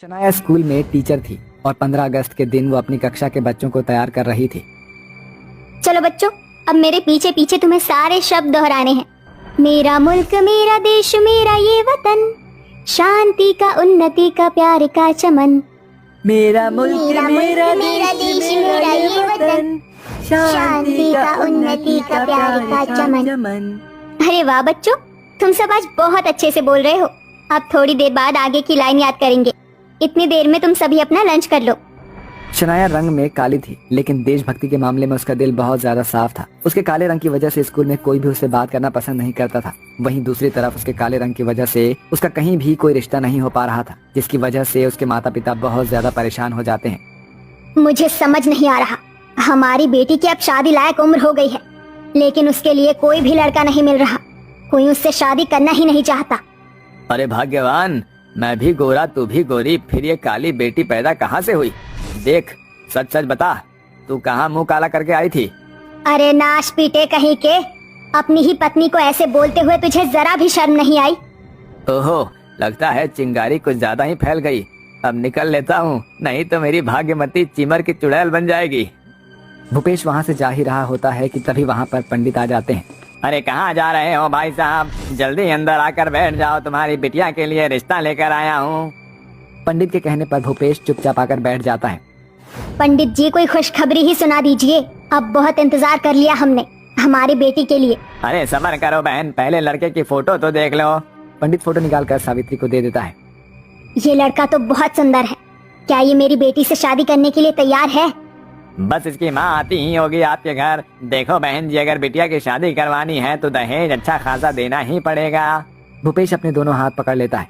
Shanaya school में teacher थी और 15 अगस्त के दिन वो अपनी कक्षा के बच्चों को तैयार कर रही थी। चलो बच्चों, अब मेरे पीछे पीछे तुम्हें सारे शब्द दोहराने हैं। मेरा मुल्क, मेरा देश, मेरा ये वतन, शांति का, उन्नति का, प्यार का चमन। मेरा मुल्क, मेरा देश, मेरा ये वतन, शांति का, उन्नति का, प्यार का चमन। अरे वाह बच्चों, तुम सब आज बहुत अच्छे से बोल रहे हो। अब थोड़ी देर बाद आगे की लाइन याद करेंगे। इतनी देर में तुम सभी अपना लंच कर लो। शनाया रंग में काली थी, लेकिन देशभक्ति के मामले में उसका दिल बहुत ज्यादा साफ था। उसके काले रंग की वजह से स्कूल में कोई भी उससे बात करना पसंद नहीं करता था। वहीं दूसरी तरफ उसके काले रंग की वजह से उसका कहीं भी कोई रिश्ता नहीं हो पा रहा था, जिसकी वजह से उसके माता पिता बहुत ज्यादा परेशान हो जाते हैं। मुझे समझ नहीं आ रहा, हमारी बेटी की अब शादी लायक उम्र हो गई है, लेकिन उसके लिए कोई भी लड़का नहीं मिल रहा। कोई उससे शादी करना ही नहीं चाहता। अरे भाग्यवान, मैं भी गोरा, तू भी गोरी, फिर ये काली बेटी पैदा कहाँ से हुई? देख, सच सच बता, तू कहाँ मुंह काला करके आई थी? अरे नाश पीटे कहीं के, अपनी ही पत्नी को ऐसे बोलते हुए तुझे जरा भी शर्म नहीं आई? ओहो, लगता है चिंगारी कुछ ज्यादा ही फैल गई। अब निकल लेता हूँ, नहीं तो मेरी भाग्यमती चिमर की चुड़ैल बन जाएगी। भूपेश वहाँ से जा ही रहा होता है कि तभी वहाँ पर पंडित आ जाते हैं। अरे कहाँ जा रहे हो भाई साहब? जल्दी अंदर आकर बैठ जाओ, तुम्हारी बिटिया के लिए रिश्ता लेकर आया हूँ। पंडित के कहने पर भूपेश चुपचाप आकर बैठ जाता है। पंडित जी, कोई खुशखबरी ही सुना दीजिए। अब बहुत इंतजार कर लिया हमने हमारी बेटी के लिए। अरे सब्र करो बहन, पहले लड़के की फोटो तो देख लो। पंडित फोटो निकालकर सावित्री को दे देता है। ये लड़का तो बहुत सुंदर है। क्या ये मेरी बेटी से शादी करने के लिए तैयार है? बस इसकी माँ आती ही होगी आपके घर। देखो बहन जी, अगर बिटिया की शादी करवानी है तो दहेज अच्छा खासा देना ही पड़ेगा। भूपेश अपने दोनों हाथ पकड़ लेता है।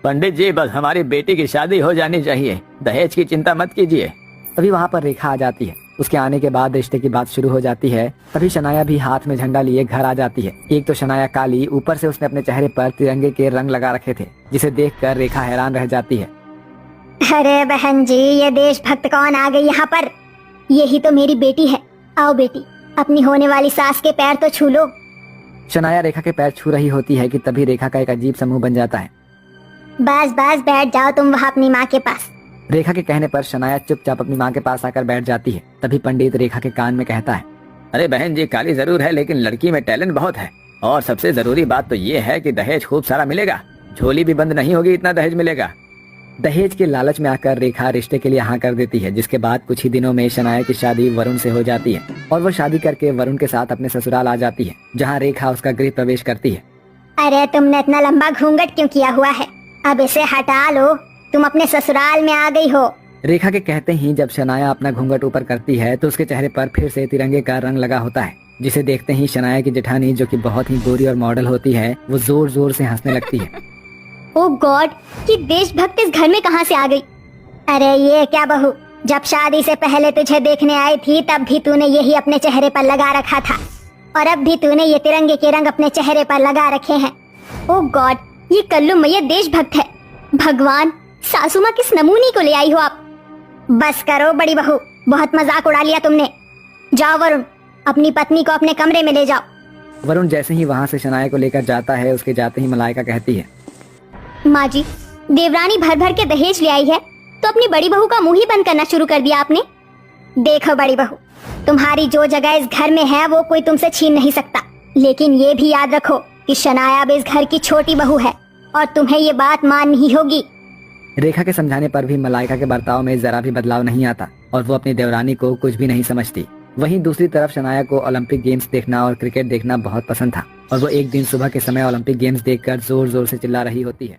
पंडित जी, बस हमारी बेटी की शादी हो जानी चाहिए, दहेज की चिंता मत कीजिए। तभी वहाँ पर रेखा आ जाती है। उसके आने के बाद रिश्ते की बात शुरू हो जाती है। तभी शनाया भी हाथ में झंडा लिए घर आ जाती है। एक तो शनाया काली, ऊपर से उसने अपने चेहरे पर तिरंगे के रंग लगा रखे थे, जिसे देखकर रेखा हैरान रह जाती है। अरे बहन जी, ये देशभक्त कौन आ गई यहाँ पर? यही तो मेरी बेटी है। आओ बेटी, अपनी होने वाली सास के पैर तो छू लो। शनाया रेखा के पैर छू रही होती है कि तभी रेखा का एक अजीब समूह बन जाता है। बस बस, बैठ जाओ तुम वहाँ अपनी माँ के पास। रेखा के कहने पर शनाया चुपचाप अपनी माँ के पास आकर बैठ जाती है। तभी पंडित रेखा के कान में कहता है, अरे बहन जी, काली जरूर है लेकिन लड़की में टैलेंट बहुत है। और सबसे जरूरी बात तो ये है कि दहेज खूब सारा मिलेगा, झोली भी बंद नहीं होगी, इतना दहेज मिलेगा। दहेज के लालच में आकर रेखा रिश्ते के लिए हाँ कर देती है, जिसके बाद कुछ ही दिनों में शनाया की शादी वरुण से हो जाती है और वो शादी करके वरुण के साथ अपने ससुराल आ जाती है, जहाँ रेखा उसका गृह प्रवेश करती है। अरे तुमने इतना लंबा घूंघट क्यों किया हुआ है? अब इसे हटा लो, तुम अपने ससुराल में आ गई हो। रेखा के कहते ही जब शनाया अपना घूंघट ऊपर करती है तो उसके चेहरे पर फिर से तिरंगे का रंग लगा होता है, जिसे देखते ही शनाया की जेठानी, जो कि बहुत ही गोरी और मॉडल होती है, वो जोर जोर से हंसने लगती है। ओ गॉड, ये देशभक्त इस घर में कहाँ से आ गई? अरे ये क्या बहू, जब शादी से पहले तुझे देखने आई थी तब भी तूने यही अपने चेहरे पर लगा रखा था, और अब भी तूने ये तिरंगे के रंग अपने चेहरे पर लगा रखे हैं। ओ गॉड, ये कल्लू मैया देशभक्त है। भगवान, सासू माँ किस नमूने को ले आई हो आप? बस करो बड़ी बहू, बहुत मजाक उड़ा लिया तुमने। जाओ वरुण, अपनी पत्नी को अपने कमरे में ले जाओ। वरुण जैसे ही वहाँ से शनाया को लेकर जाता है, उसके जाते ही मलाइका कहती है, माँ जी, देवरानी भर भर के दहेज ले आई है तो अपनी बड़ी बहू का मुंह ही बंद करना शुरू कर दिया आपने। देखो बड़ी बहू, तुम्हारी जो जगह इस घर में है वो कोई तुमसे छीन नहीं सकता, लेकिन ये भी याद रखो कि शनाया अब इस घर की छोटी बहू है और तुम्हें ये बात माननी ही होगी। रेखा के समझाने पर भी मलाइका के बर्ताव में जरा भी बदलाव नहीं आता और वो अपनी देवरानी को कुछ भी नहीं समझती। वहीं दूसरी तरफ शनाया को ओलंपिक गेम्स देखना और क्रिकेट देखना बहुत पसंद था और वो एक दिन सुबह के समय ओलंपिक गेम्स देखकर जोर जोर से चिल्ला रही होती है।